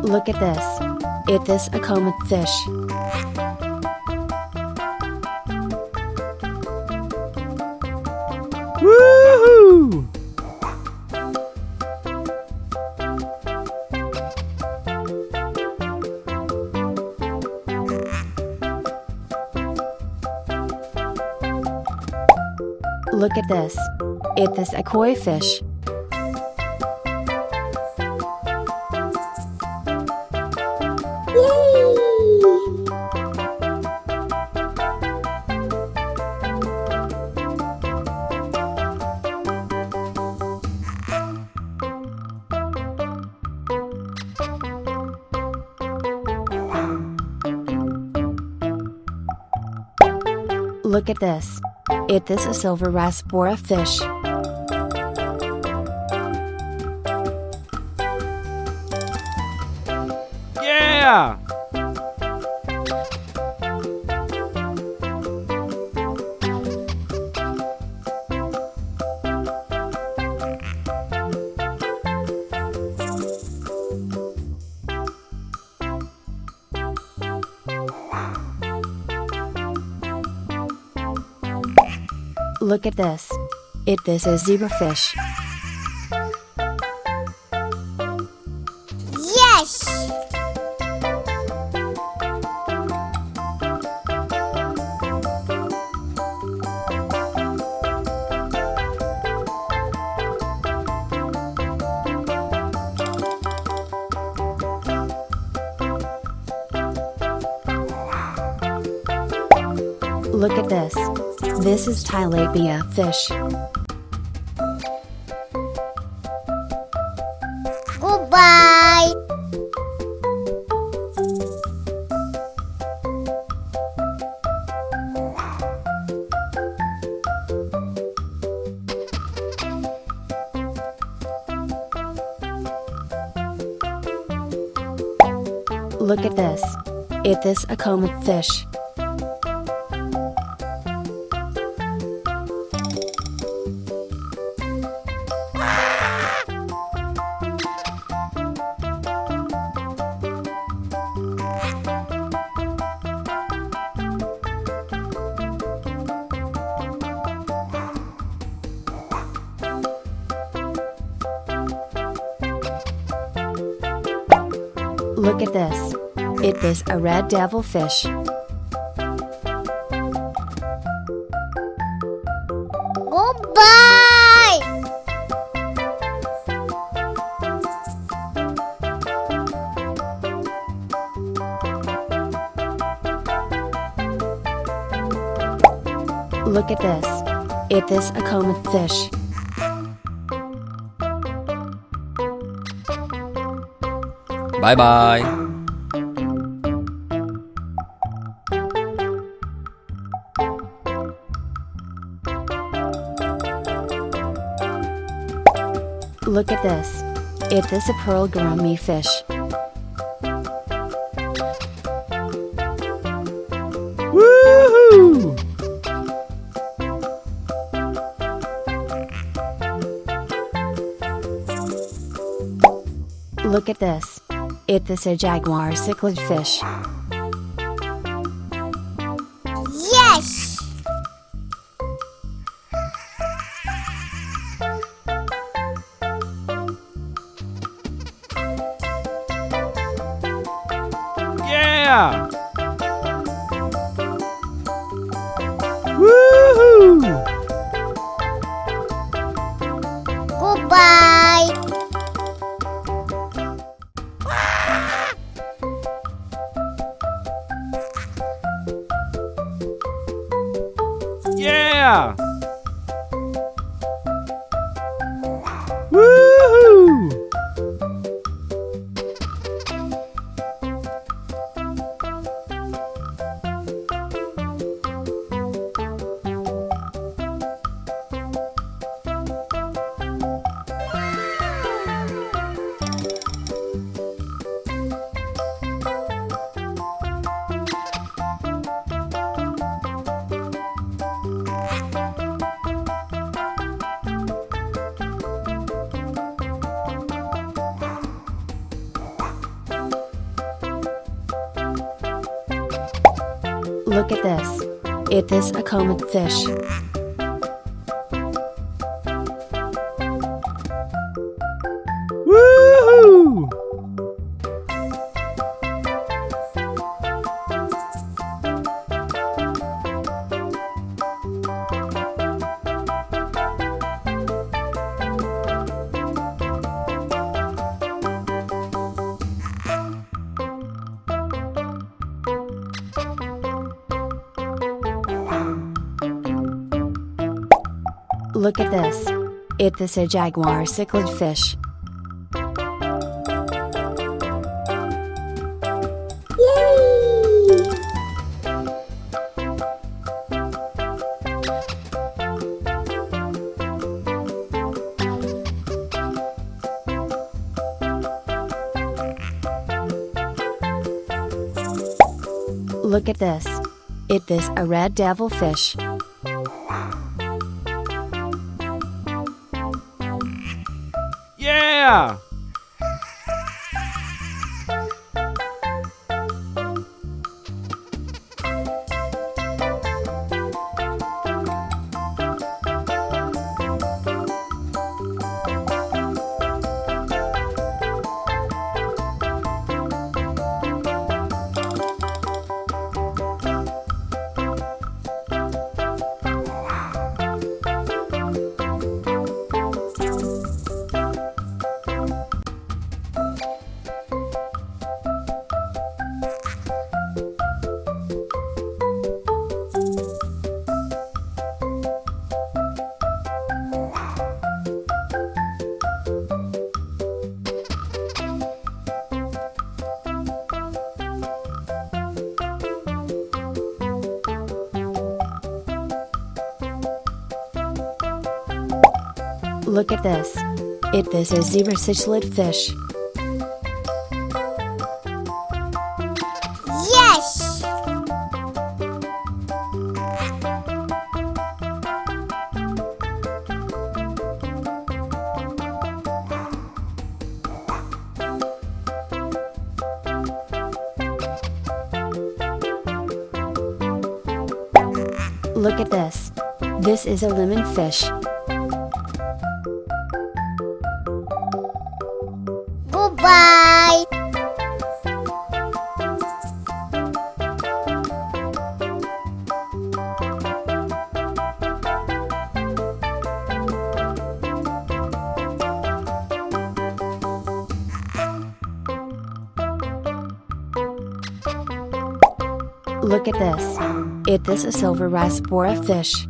Look at this. It is a comet fish. Woohoo! Look at this. It is a koi fish. Look at this. It is a silver raspbora fish. Yeah! Look at this. It is a zebrafish. Yes! Look at this. This is tilapia fish. Goodbye! Look at this. It is a comet fish. Look at this. It is a red devilfish. Goodbye! Look at this. It is a comet fish. Bye bye. Look at this. It is a pearl gourami fish. Woohoo! Look at this. It is a jaguar cichlid fish. Yes! Yeah! Woohoo! Goodbye! Yeah! Woohoo! Look at this. It is a comet fish. Woohoo! Look at this. It is a jaguar cichlid fish. Look at this. It is a red devil fish. Yeah! Look at this. It is a zebra cichlid fish. Yes! Look at this. This is a lemon fish. Goodbye! Look at this. It is a silver raspbora fish.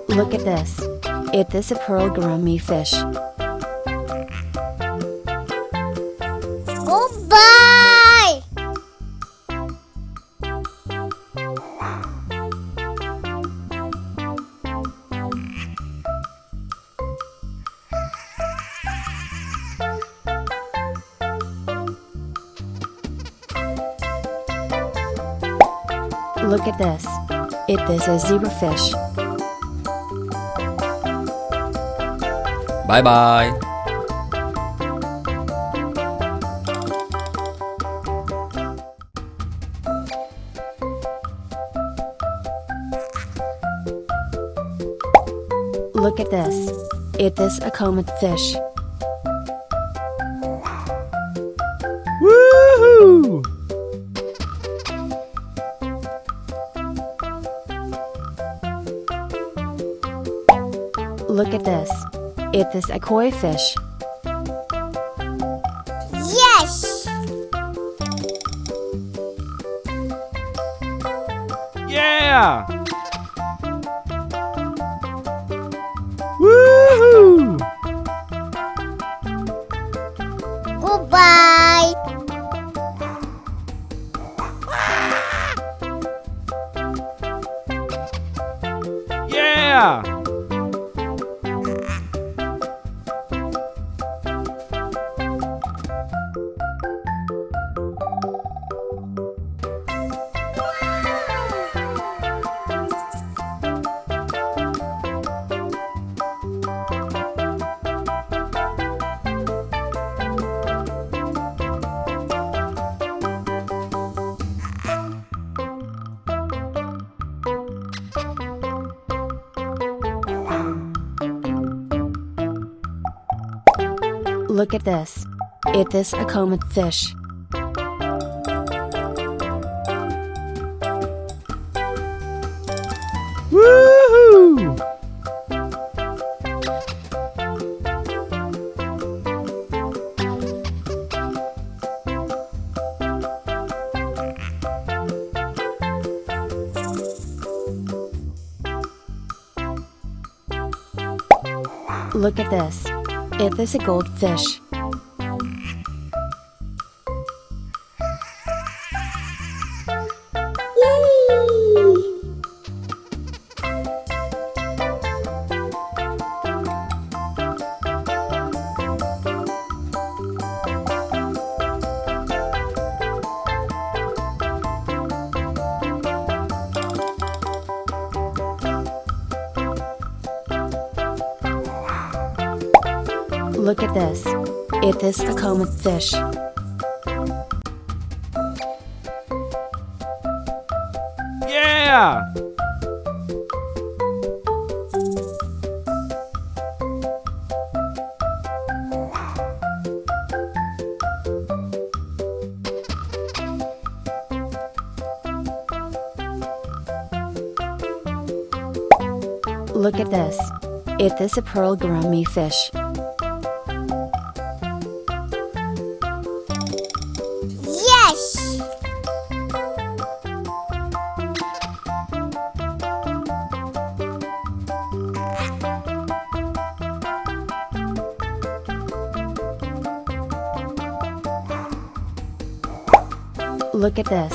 Look at this. It is a pearl gourami fish. Goodbye! Look at this. It is a zebra fish. Bye bye. Look at this. It is a comet fish. Woohoo! Look at this. It is a koi fish. Yes! Yeah! Woohoo! Goodbye! Yeah! Look at this. It is a comet fish. Woohoo! Look at this. It is a goldfish. Look at this. It is a comet fish. Yeah! Look at this. It is a pearl gourmet fish. Yes! Look at this.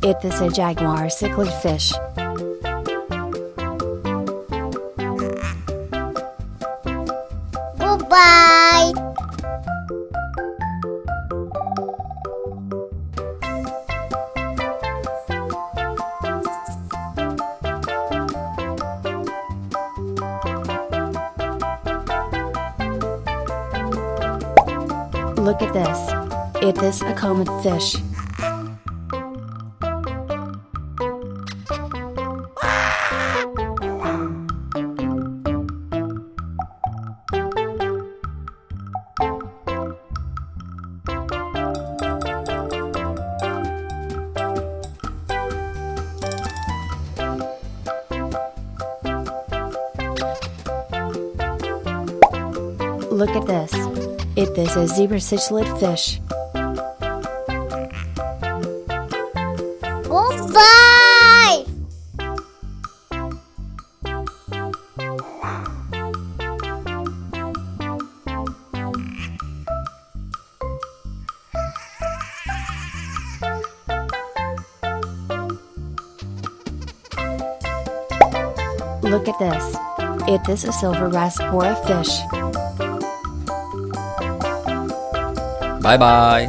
It is a jaguar cichlid fish. Goodbye! Look at this. It is a comet fish. Look at this. It is a zebra cichlid fish. Goodbye! Look at this. It is a silver raspbora fish. Bye bye.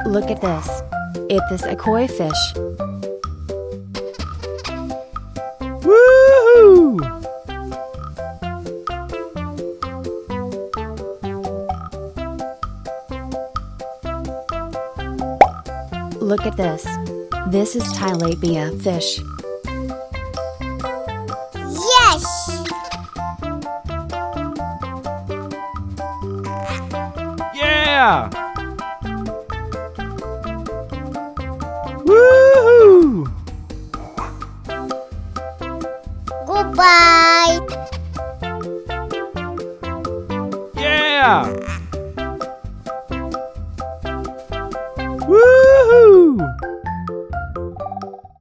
Look at this. It is a koi fish. Woohoo! Look at this. This is tilapia fish. Yes! Yeah! Woohoo! Goodbye! Yeah!